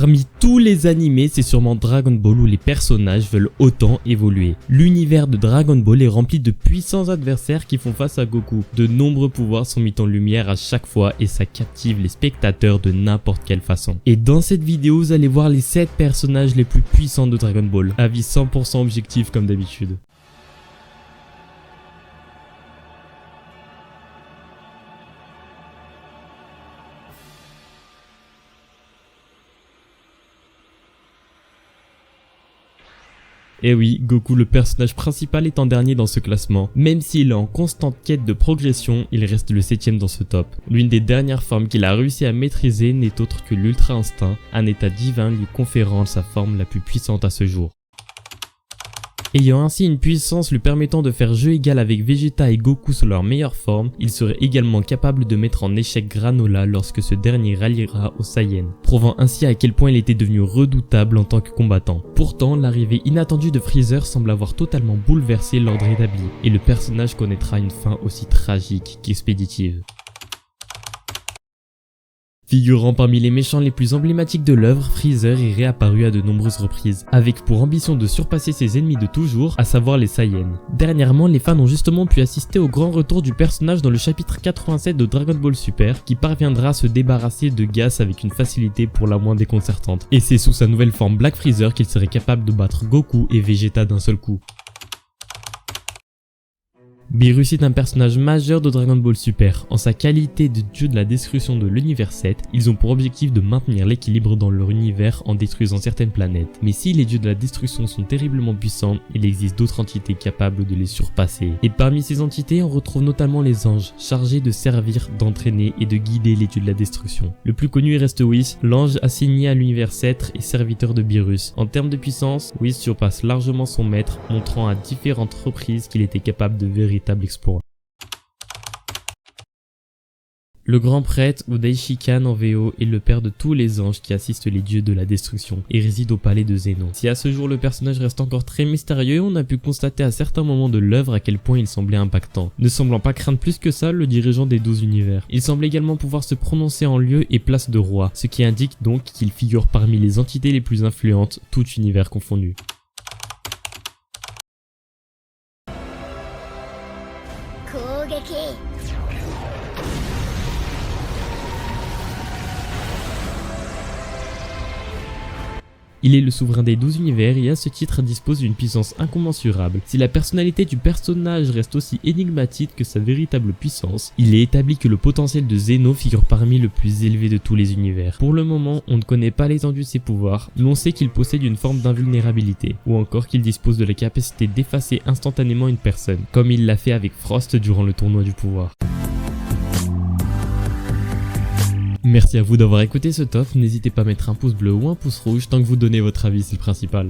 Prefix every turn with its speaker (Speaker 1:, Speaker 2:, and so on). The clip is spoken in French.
Speaker 1: Parmi tous les animés, c'est sûrement Dragon Ball où les personnages veulent autant évoluer. L'univers de Dragon Ball est rempli de puissants adversaires qui font face à Goku. De nombreux pouvoirs sont mis en lumière à chaque fois et ça captive les spectateurs de n'importe quelle façon. Et dans cette vidéo, vous allez voir les 7 personnages les plus puissants de Dragon Ball. Avis 100% objectif comme d'habitude. Et oui, Goku, le personnage principal, est en dernier dans ce classement. Même s'il est en constante quête de progression, il reste le 7ème dans ce top. L'une des dernières formes qu'il a réussi à maîtriser n'est autre que l'Ultra Instinct, un état divin lui conférant sa forme la plus puissante à ce jour. Ayant ainsi une puissance lui permettant de faire jeu égal avec Vegeta et Goku sous leur meilleure forme, il serait également capable de mettre en échec Granola lorsque ce dernier ralliera aux Saiyans, prouvant ainsi à quel point il était devenu redoutable en tant que combattant. Pourtant, l'arrivée inattendue de Freezer semble avoir totalement bouleversé l'ordre établi, et le personnage connaîtra une fin aussi tragique qu'expéditive. Figurant parmi les méchants les plus emblématiques de l'œuvre, Freezer est réapparu à de nombreuses reprises, avec pour ambition de surpasser ses ennemis de toujours, à savoir les Saiyans. Dernièrement, les fans ont justement pu assister au grand retour du personnage dans le chapitre 87 de Dragon Ball Super, qui parviendra à se débarrasser de Gas avec une facilité pour la moins déconcertante. Et c'est sous sa nouvelle forme Black Freezer qu'il serait capable de battre Goku et Vegeta d'un seul coup. Beerus est un personnage majeur de Dragon Ball Super. En sa qualité de dieu de la destruction de l'univers 7, ils ont pour objectif de maintenir l'équilibre dans leur univers en détruisant certaines planètes. Mais si les dieux de la destruction sont terriblement puissants, il existe d'autres entités capables de les surpasser. Et parmi ces entités, on retrouve notamment les anges, chargés de servir, d'entraîner et de guider les dieux de la destruction. Le plus connu reste Whis, l'ange assigné à l'univers 7 et serviteur de Beerus. En termes de puissance, Whis surpasse largement son maître, montrant à différentes reprises qu'il était capable de véritables exploit. Le grand prêtre, ou Daishikan en VO, est le père de tous les anges qui assistent les dieux de la destruction et réside au palais de Zeno. Si à ce jour le personnage reste encore très mystérieux, on a pu constater à certains moments de l'œuvre à quel point il semblait impactant, ne semblant pas craindre plus que ça le dirigeant des 12 univers. Il semble également pouvoir se prononcer en lieu et place de roi, ce qui indique donc qu'il figure parmi les entités les plus influentes, tout univers confondu. Il est le souverain des 12 univers et à ce titre dispose d'une puissance incommensurable. Si la personnalité du personnage reste aussi énigmatique que sa véritable puissance, il est établi que le potentiel de Zeno figure parmi le plus élevé de tous les univers. Pour le moment, on ne connaît pas l'étendue de ses pouvoirs, mais on sait qu'il possède une forme d'invulnérabilité, ou encore qu'il dispose de la capacité d'effacer instantanément une personne, comme il l'a fait avec Frost durant le tournoi du pouvoir. Merci à vous d'avoir écouté ce top, n'hésitez pas à mettre un pouce bleu ou un pouce rouge tant que vous donnez votre avis, c'est le principal.